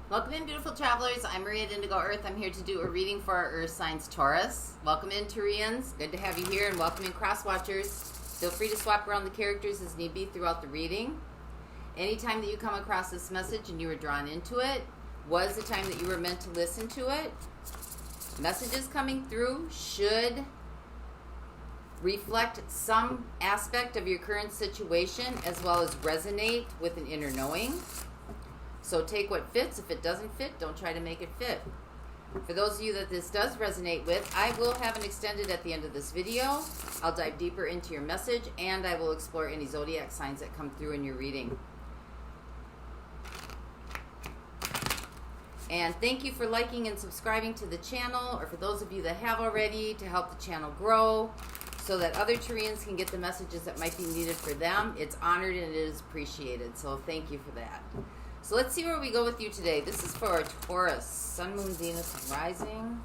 Welcome in, beautiful travelers. I'm Maria at Indigo Earth. I'm here to do a reading for our Earth signs Taurus. Welcome in, Taurians. Good to have you here, and welcome in, Cross Watchers. Feel free to swap around the characters as need be throughout the reading. Anytime that you come across this message and you were drawn into it was the time that you were meant to listen to it. Messages coming through should reflect some aspect of your current situation as well as resonate with an inner knowing. So take what fits. If it doesn't fit, don't try to make it fit. For those of you that this does resonate with, I will have an extended at the end of this video. I'll dive deeper into your message, and I will explore any zodiac signs that come through in your reading. And thank you for liking and subscribing to the channel, or for those of you that have already, to help the channel grow so that other Taurians can get the messages that might be needed for them. It's honored and it is appreciated, so thank you for that. So let's see where we go with you today. This is for our Taurus, Sun, Moon, Venus, and Rising.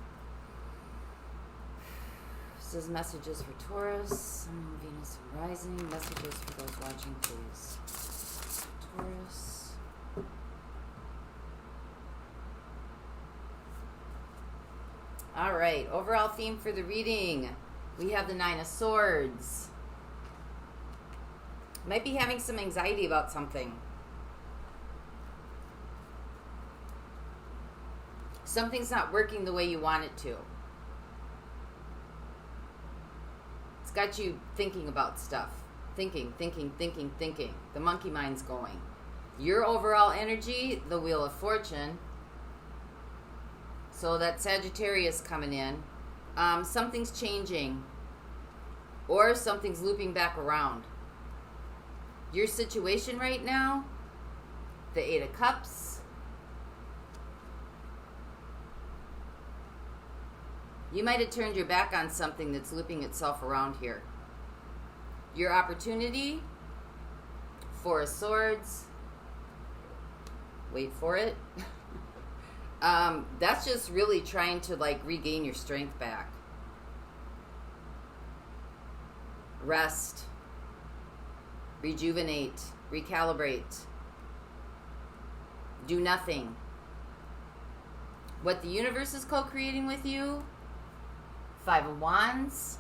This is messages for Taurus, Sun, Moon, Venus, and Rising. Messages for those watching, please. Taurus. All right, overall theme for the reading. We have the Nine of Swords. Might be having some anxiety about something. Something's not working the way you want it to. It's got you thinking about stuff. Thinking. The monkey mind's going. Your overall energy, the Wheel of Fortune. So that Sagittarius coming in. Something's changing. Or something's looping back around. Your situation right now, the Eight of Cups. You might have turned your back on something that's looping itself around here. Your opportunity, Four of Swords. Wait for it. That's just really trying to regain your strength back. Rest. Rejuvenate. Recalibrate. Do nothing. What the universe is co-creating with you, Five of Wands.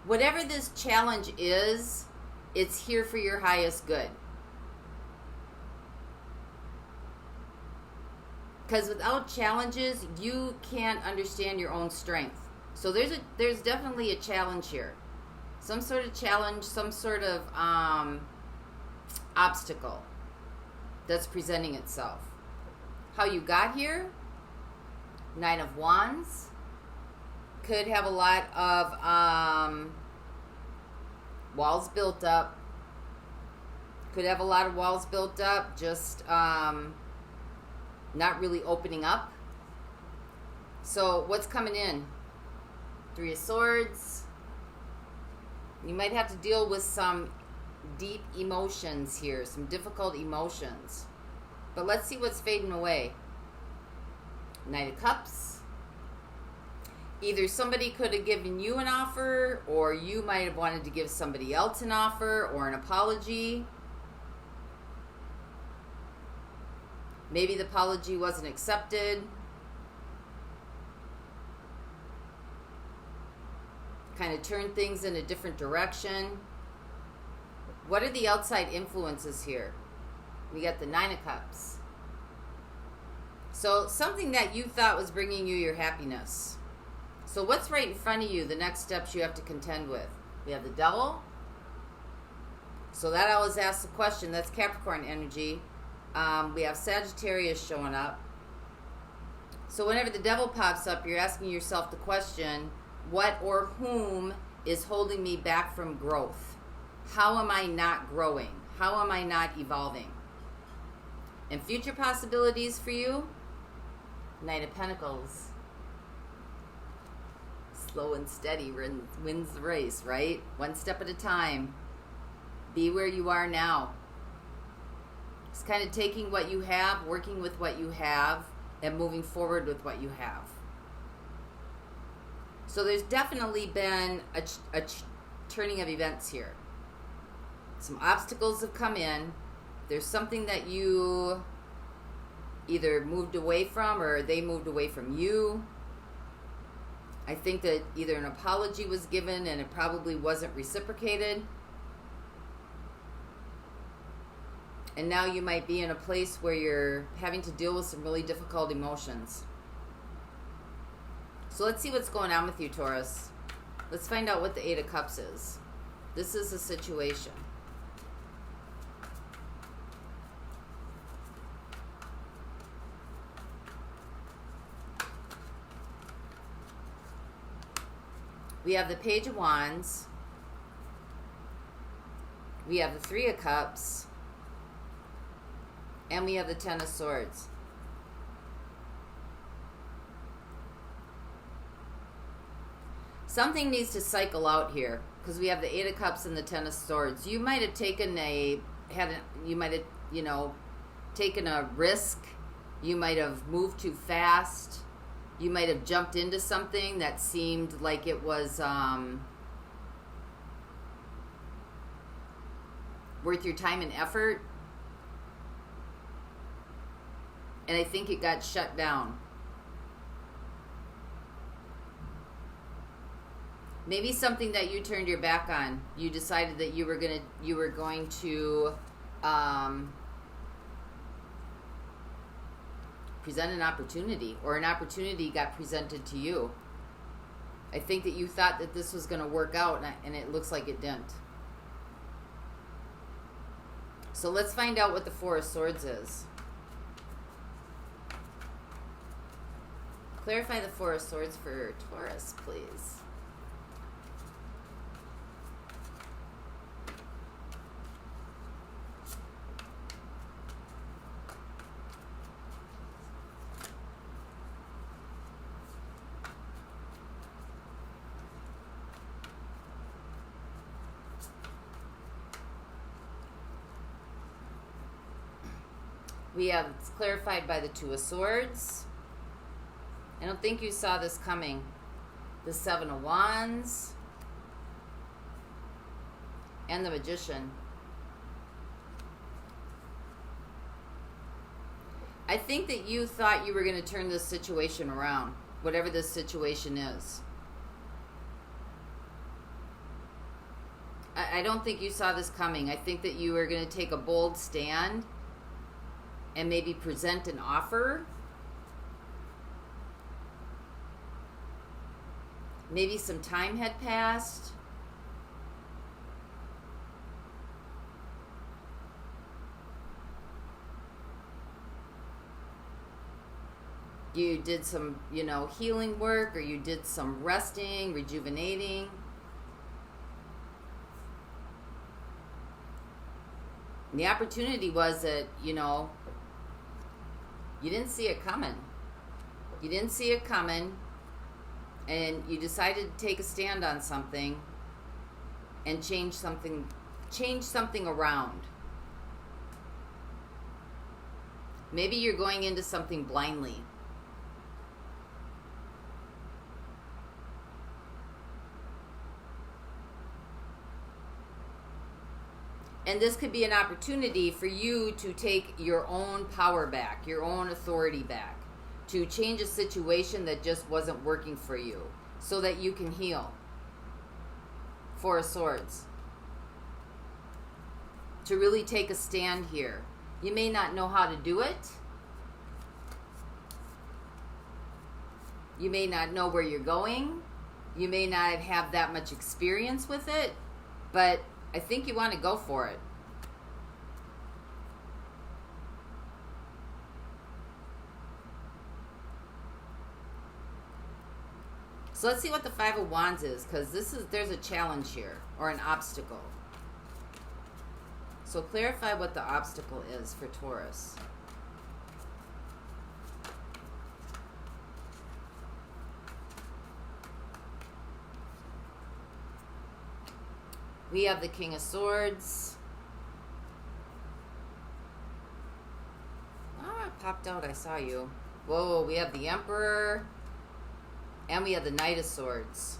Whatever this challenge is, it's here for your highest good. Because without challenges, you can't understand your own strength. So there's definitely a challenge here. Some sort of challenge, some sort of obstacle that's presenting itself. How you got here? Nine of Wands. Could have a lot of walls built up. Could have a lot of walls built up, just not really opening up. So what's coming in? Three of Swords. You might have to deal with some deep emotions here, some difficult emotions. But let's see what's fading away. Knight of Cups. Either somebody could have given you an offer, or you might have wanted to give somebody else an offer or an apology. Maybe the apology wasn't accepted. Kind of turned things in a different direction. What are the outside influences here? We got the Nine of Cups. So something that you thought was bringing you your happiness. So what's right in front of you, the next steps you have to contend with? We have the Devil. So that always asks the question. That's Capricorn energy. We have Sagittarius showing up. So whenever the Devil pops up, you're asking yourself the question, what or whom is holding me back from growth? How am I not growing? How am I not evolving? And future possibilities for you? Knight of Pentacles. Slow and steady wins the race, right? One step at a time. Be where you are now. It's kind of taking what you have, working with what you have, and moving forward with what you have. So there's definitely been a turning of events here. Some obstacles have come in. There's something that you either moved away from or they moved away from you. I think that either an apology was given and it probably wasn't reciprocated. And now you might be in a place where you're having to deal with some really difficult emotions. So let's see what's going on with you, Taurus. Let's find out what the Eight of Cups is. This is a situation. We have the Page of Wands. We have the Three of Cups. And we have the Ten of Swords. Something needs to cycle out here because we have the Eight of Cups and the Ten of Swords. You might have taken taken a risk. You might have moved too fast. You might have jumped into something that seemed like it was worth your time and effort. And I think it got shut down. Maybe something that you turned your back on. You decided that you were going to present an opportunity, or an opportunity got presented to you. I think that you thought that this was going to work out, and it looks like it didn't. So let's find out what the Four of Swords is. Clarify the Four of Swords for Taurus, please. We have, it's clarified by the Two of Swords. I don't think you saw this coming. The Seven of Wands. And the Magician. I think that you thought you were going to turn this situation around, whatever this situation is. I don't think you saw this coming. I think that you were going to take a bold stand and maybe present an offer. Maybe some time had passed. You did some, healing work, or you did some resting, rejuvenating. And the opportunity was that, you didn't see it coming. You didn't see it coming, and you decided to take a stand on something and change something around. Maybe you're going into something blindly. And this could be an opportunity for you to take your own power back, your own authority back, to change a situation that just wasn't working for you, so that you can heal. Four of Swords. To really take a stand here. You may not know how to do it. You may not know where you're going. You may not have that much experience with it, but I think you want to go for it. So let's see what the Five of Wands is, because there's a challenge here, or an obstacle. So clarify what the obstacle is for Taurus. We have the King of Swords. Ah, it popped out. I saw you. Whoa, we have the Emperor. And we have the Knight of Swords.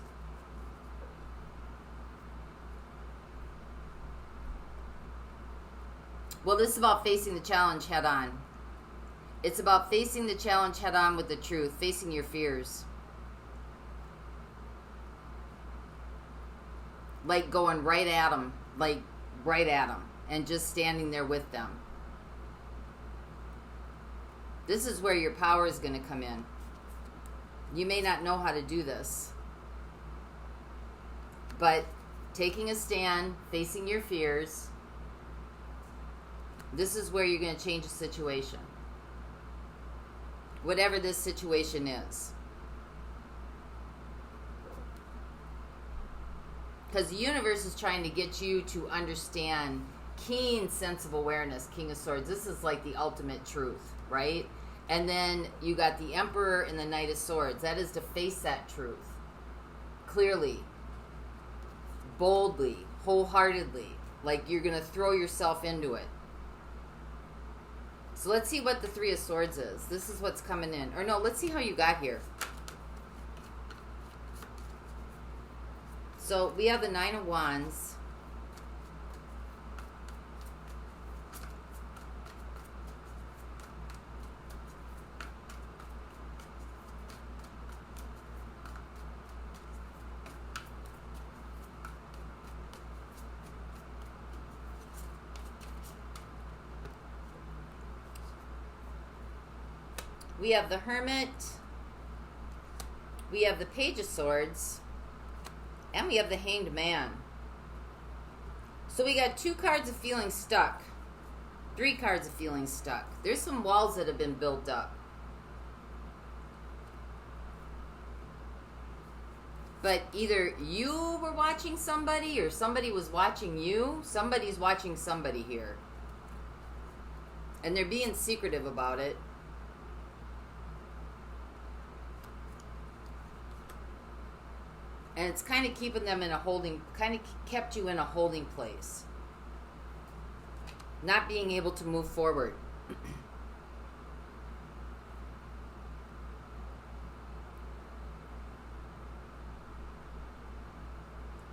Well, this is about facing the challenge head on. It's about facing the challenge head on with the truth, facing your fears. Like going right at them, and just standing there with them. This is where your power is going to come in. You may not know how to do this, but taking a stand, facing your fears, this is where you're going to change a situation. Whatever this situation is. Because the universe is trying to get you to understand keen sense of awareness, King of Swords. This is like the ultimate truth, right? And then you got the Emperor and the Knight of Swords. That is to face that truth. Clearly. Boldly. Wholeheartedly. Like you're going to throw yourself into it. So let's see what the Three of Swords is. This is what's coming in. Or no, let's see how you got here. So we have the Nine of Wands. We have the Hermit. We have the Page of Swords. And we have the Hanged Man. So we got 2 cards of feeling stuck. 3 cards of feeling stuck. There's some walls that have been built up. But either you were watching somebody or somebody was watching you. Somebody's watching somebody here. And they're being secretive about it. And it's kind of keeping them in a holding, kind of kept you in a holding place. Not being able to move forward.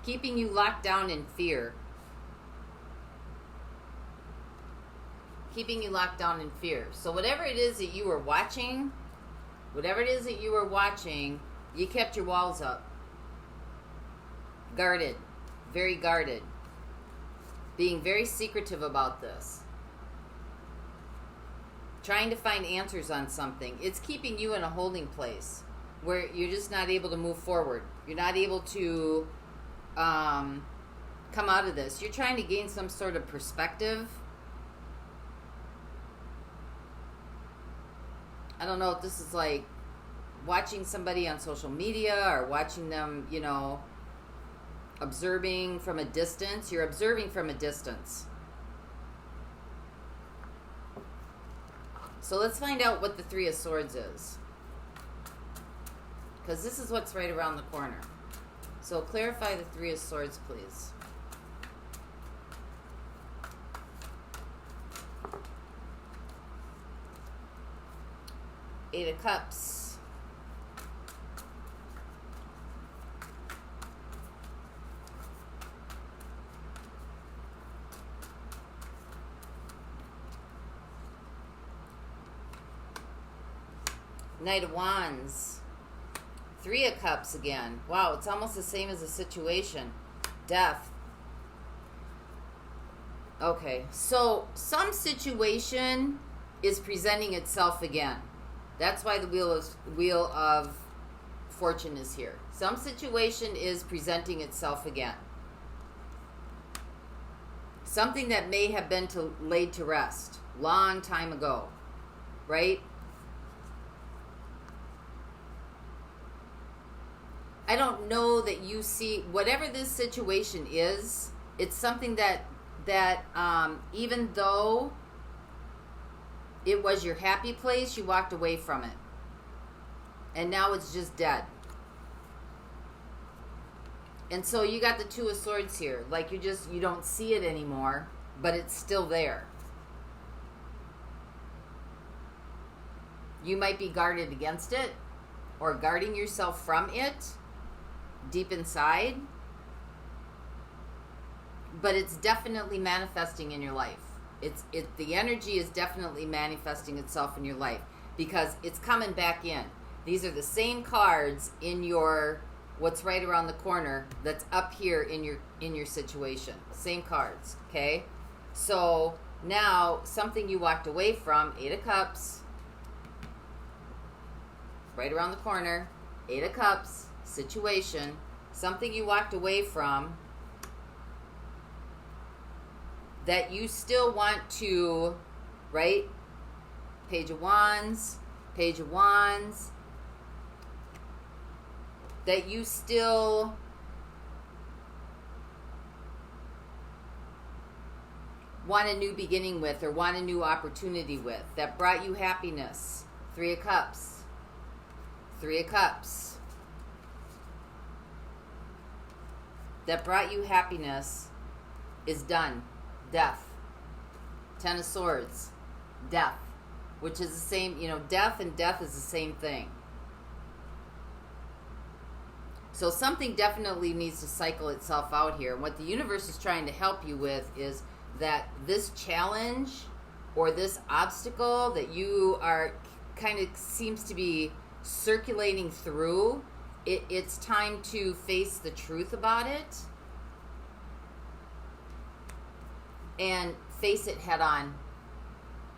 Keeping you locked down in fear. Keeping you locked down in fear. So whatever it is that you were watching, you kept your walls up. Guarded. Very guarded. Being very secretive about this. Trying to find answers on something. It's keeping you in a holding place where you're just not able to move forward. You're not able to come out of this. You're trying to gain some sort of perspective. I don't know if this is like watching somebody on social media or watching them, you know, observing from a distance. You're observing from a distance. So let's find out what the Three of Swords is. Because this is what's right around the corner. So clarify the Three of Swords, please. Eight of Cups. Knight of Wands. Three of Cups again. Wow, it's almost the same as the situation. Death. Okay, so some situation is presenting itself again. That's why the Wheel of Fortune is here. Some situation is presenting itself again. Something that may have been laid to rest long time ago, right? I don't know that you see, whatever this situation is, it's something that even though it was your happy place, you walked away from it. And now it's just dead. And so you got the Two of Swords here. Like you don't see it anymore, but it's still there. You might be guarded against it or guarding yourself from it deep inside. But it's definitely manifesting in your life. The energy is definitely manifesting itself in your life because it's coming back in. These are the same cards in your what's right around the corner that's up here in your situation. Same cards, okay? So now something you walked away from, 8 of Cups, right around the corner, 8 of Cups, situation, something you walked away from that you still want to, right? Page of Wands, Page of Wands, that you still want a new beginning with or want a new opportunity with, that brought you happiness. 3 of Cups, 3 of Cups, that brought you happiness is done. Death. 10 of Swords. Death. Which is the same, death and death is the same thing. So something definitely needs to cycle itself out here. And what the universe is trying to help you with is that this challenge or this obstacle that you are kind of seems to be circulating through, it's time to face the truth about it. And face it head on.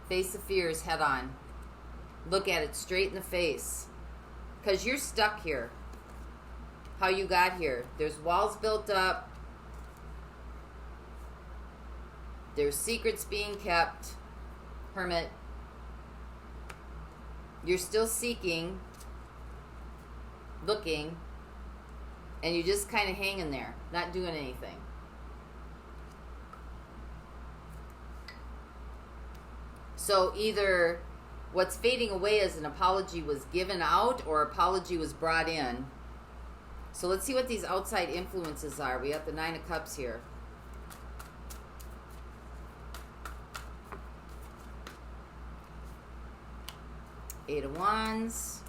Face the fears head on. Look at it straight in the face. Because you're stuck here. How you got here. There's walls built up. There's secrets being kept. Hermit. You're still seeking. Looking. And you're just kind of hanging there. Not doing anything. So either what's fading away as an apology was given out or apology was brought in. So let's see what these outside influences are. We got the 9 of Cups here. Eight of Wands.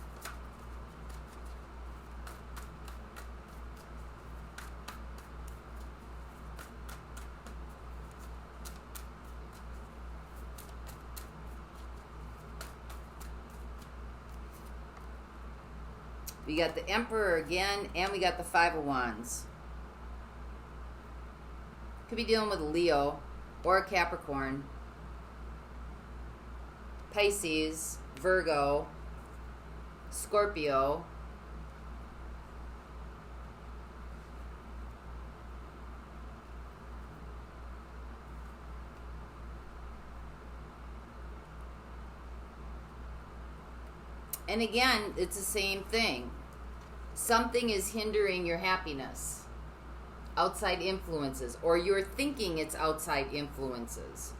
We got the Emperor again, and we got the 5 of Wands. Could be dealing with a Leo or a Capricorn, Pisces, Virgo, Scorpio, and again, it's the same thing. Something is hindering your happiness. Outside influences. Or you're thinking it's outside influences.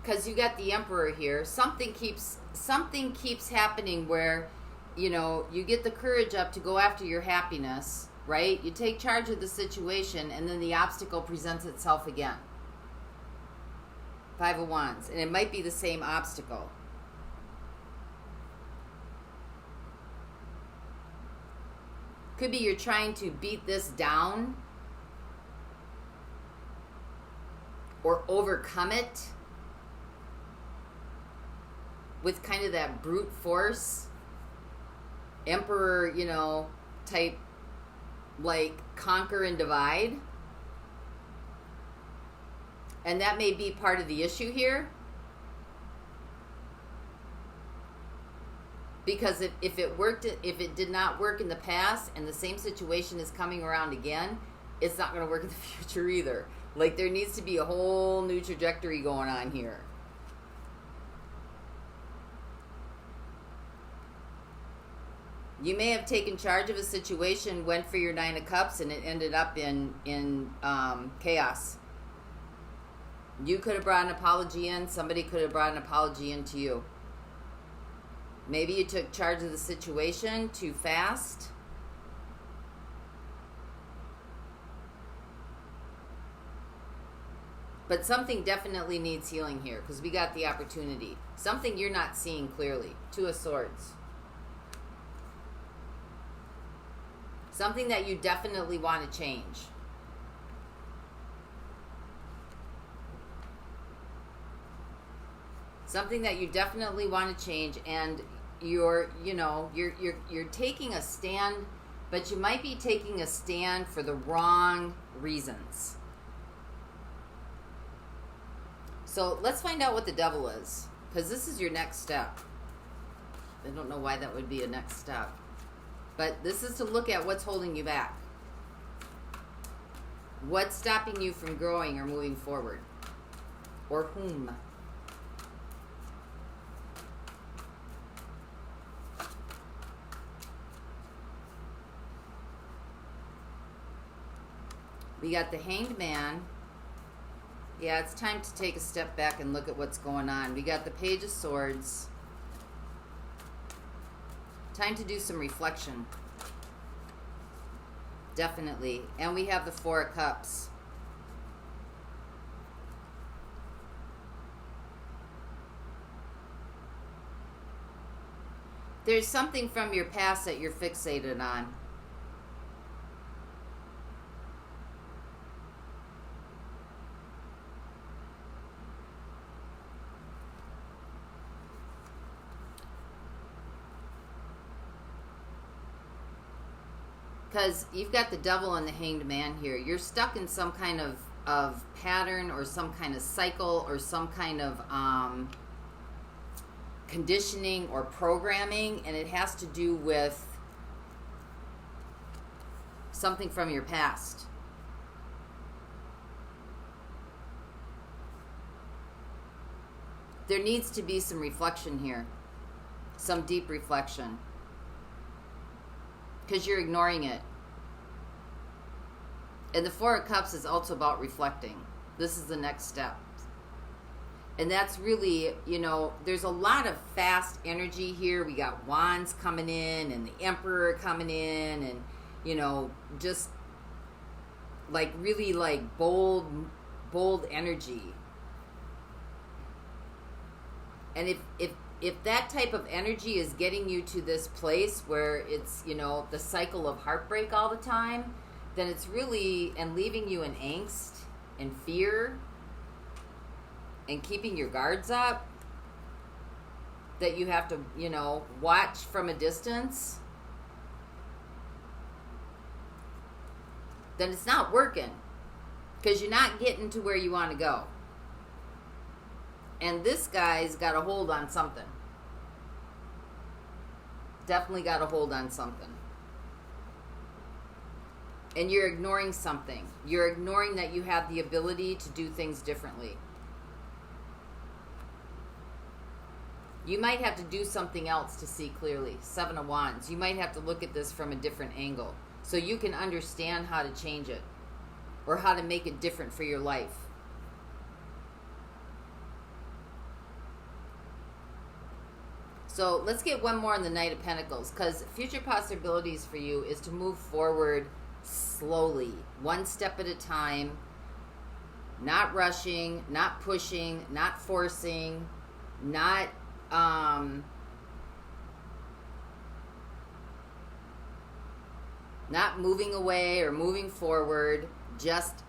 Because you got the Emperor here. Something keeps happening where, you get the courage up to go after your happiness, right? You take charge of the situation, and then the obstacle presents itself again. 5 of Wands. And it might be the same obstacle. Could be you're trying to beat this down or overcome it with kind of that brute force. Emperor, type, like conquer and divide. And that may be part of the issue here. Because if it did not work in the past and the same situation is coming around again, it's not going to work in the future either. Like, there needs to be a whole new trajectory going on here. You may have taken charge of a situation, went for your 9 of Cups, and it ended up in chaos. You could have brought an apology in. Somebody could have brought an apology in to you. Maybe you took charge of the situation too fast. But something definitely needs healing here because we got the opportunity. Something you're not seeing clearly. 2 of Swords. Something that you definitely want to change. Something that you definitely want to change, and you're taking a stand, but you might be taking a stand for the wrong reasons. So let's find out what the devil is, because this is your next step. I don't know why that would be a next step, but this is to look at what's holding you back. What's stopping you from growing or moving forward? Or whom? We got the Hanged Man. Yeah, it's time to take a step back and look at what's going on. We got the Page of Swords. Time to do some reflection. Definitely. And we have the Four of Cups. There's something from your past that you're fixated on. Because you've got the Devil and the Hanged Man here. You're stuck in some kind of pattern or some kind of cycle or some kind of conditioning or programming, and it has to do with something from your past. There needs to be some reflection here, some deep reflection, because you're ignoring it. And the Four of Cups is also about reflecting. This is the next step. And that's really, there's a lot of fast energy here. We got Wands coming in and the Emperor coming in and, just like really like bold energy. And if that type of energy is getting you to this place where it's, the cycle of heartbreak all the time, then it's really, and leaving you in angst and fear and keeping your guards up, that you have to, watch from a distance, then it's not working, because you're not getting to where you want to go. And this guy's got a hold on something. Definitely got a hold on something. And you're ignoring something. You're ignoring that you have the ability to do things differently. You might have to do something else to see clearly. Seven of Wands. You might have to look at this from a different angle so you can understand how to change it or how to make it different for your life. So let's get one more on the Knight of Pentacles, because future possibilities for you is to move forward slowly, one step at a time, not rushing, not pushing, not forcing, not moving away or moving forward, just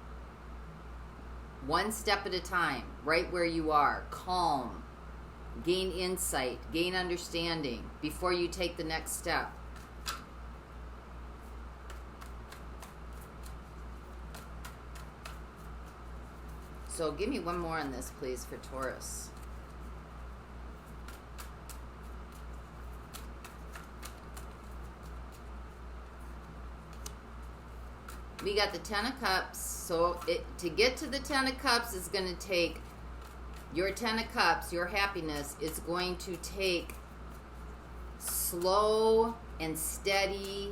one step at a time, right where you are, calm. Gain insight, gain understanding before you take the next step. So give me one more on this, please, for Taurus. We got the Ten of Cups. So to get to the Ten of Cups is going to take your Ten of Cups, your happiness, is going to take slow and steady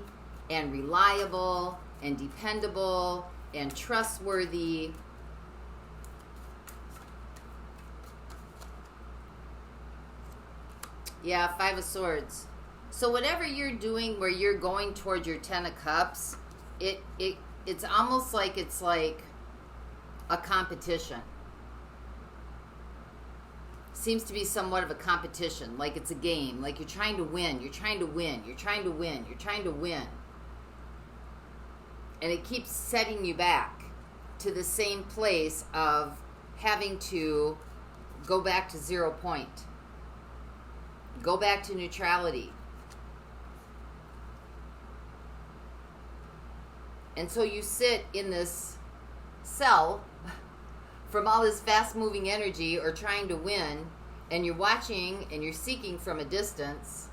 and reliable and dependable and trustworthy. Yeah, Five of Swords. So whatever you're doing where you're going towards your Ten of Cups, it's almost like it's like a competition. Seems to be somewhat of a competition, like it's a game, like you're trying to win, you're trying to win, you're trying to win, you're trying to win. And it keeps setting you back to the same place of having to go back to 0 point. Go back to neutrality. And so you sit in this cell from all this fast-moving energy or trying to win, and you're watching and you're seeking from a distance,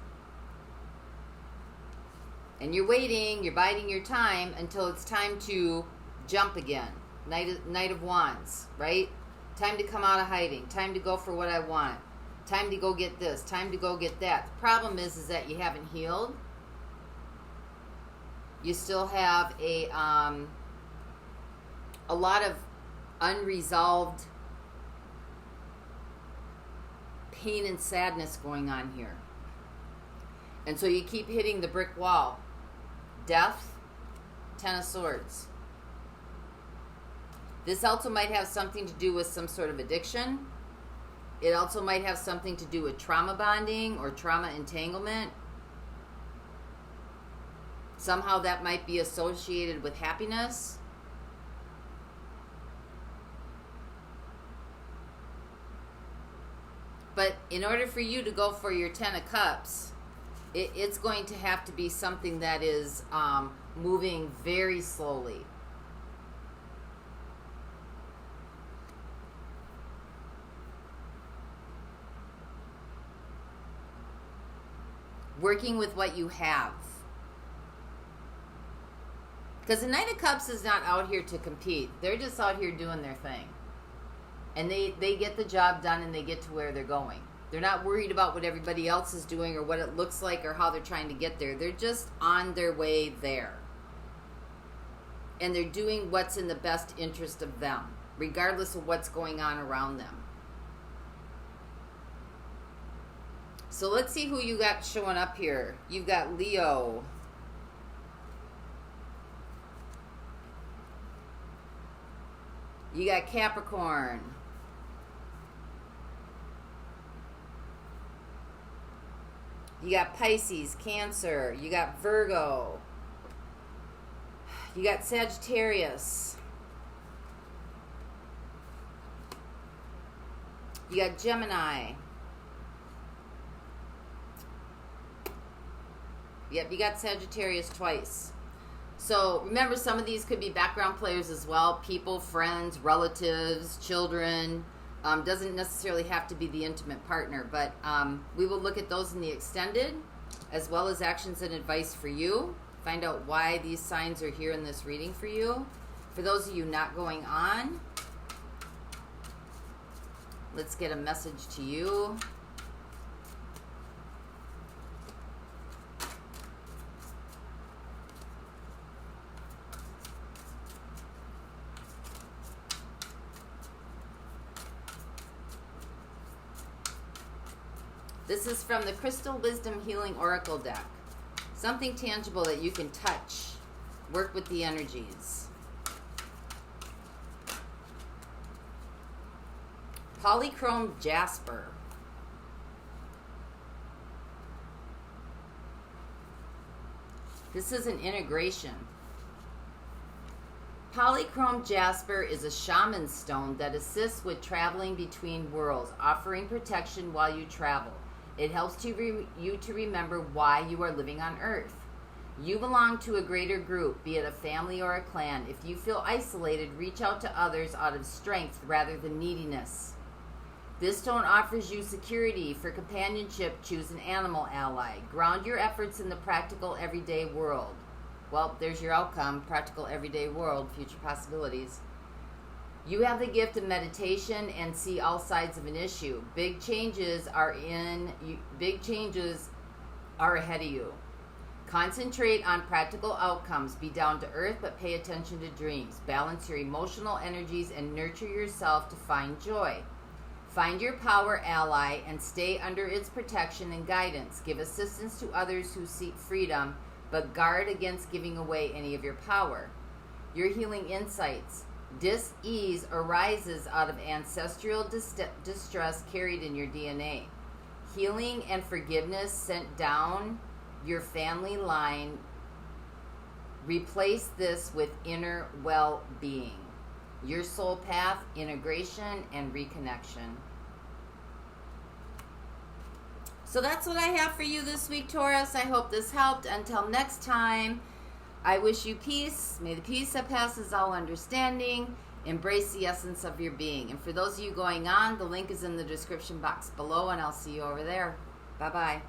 and you're waiting, you're biding your time until it's time to jump again. Knight of Wands, right? Time to come out of hiding. Time to go for what I want. Time to go get this. Time to go get that. The problem is that you haven't healed. You still have a lot of unresolved pain and sadness going on here. And so you keep hitting the brick wall. Death, Ten of Swords. This also might have something to do with some sort of addiction. It also might have something to do with trauma bonding or trauma entanglement. Somehow that might be associated with happiness. But in order for you to go for your Ten of Cups, it's going to have to be something that is moving very slowly. Working with what you have. Because the Knight of Cups is not out here to compete. They're just out here doing their thing. And they get the job done and they get to where they're going. They're not worried about what everybody else is doing or what it looks like or how they're trying to get there. They're just on their way there. And they're doing what's in the best interest of them, regardless of what's going on around them. So let's see who you got showing up here. You've got Leo. You got Capricorn. You got Pisces, Cancer. You got Virgo. You got Sagittarius. You got Gemini. Yep, you got Sagittarius twice. So remember, some of these could be background players as well. People, friends, relatives, children. Doesn't necessarily have to be the intimate partner, but we will look at those in the extended, as well as actions and advice for you. Find out why these signs are here in this reading for you. For those of you not going on, let's get a message to you. This is from the Crystal Wisdom Healing Oracle deck. Something tangible that you can touch. Work with the energies. Polychrome Jasper. This is an integration. Polychrome Jasper is a shaman stone that assists with traveling between worlds, offering protection while you travel. It helps you to remember why you are living on Earth. You belong to a greater group, be it a family or a clan. If you feel isolated, reach out to others out of strength rather than neediness. This stone offers you security. For companionship, choose an animal ally. Ground your efforts in the practical everyday world. Well, there's your outcome, practical everyday world, future possibilities. You have the gift of meditation and see all sides of an issue. Big changes are ahead of you. Concentrate on practical outcomes. Be down to earth, but pay attention to dreams. Balance your emotional energies and nurture yourself to find joy. Find your power ally and stay under its protection and guidance. Give assistance to others who seek freedom, but guard against giving away any of your power. Your healing insights. Dis-ease arises out of ancestral distress carried in your DNA. Healing and forgiveness sent down your family line. Replace this with inner well-being. Your soul path, integration, and reconnection. So that's what I have for you this week, Taurus. I hope this helped. Until next time, I wish you peace. May the peace that passes all understanding. Embrace the essence of your being. And for those of you going on, the link is in the description box below, and I'll see you over there. Bye-bye.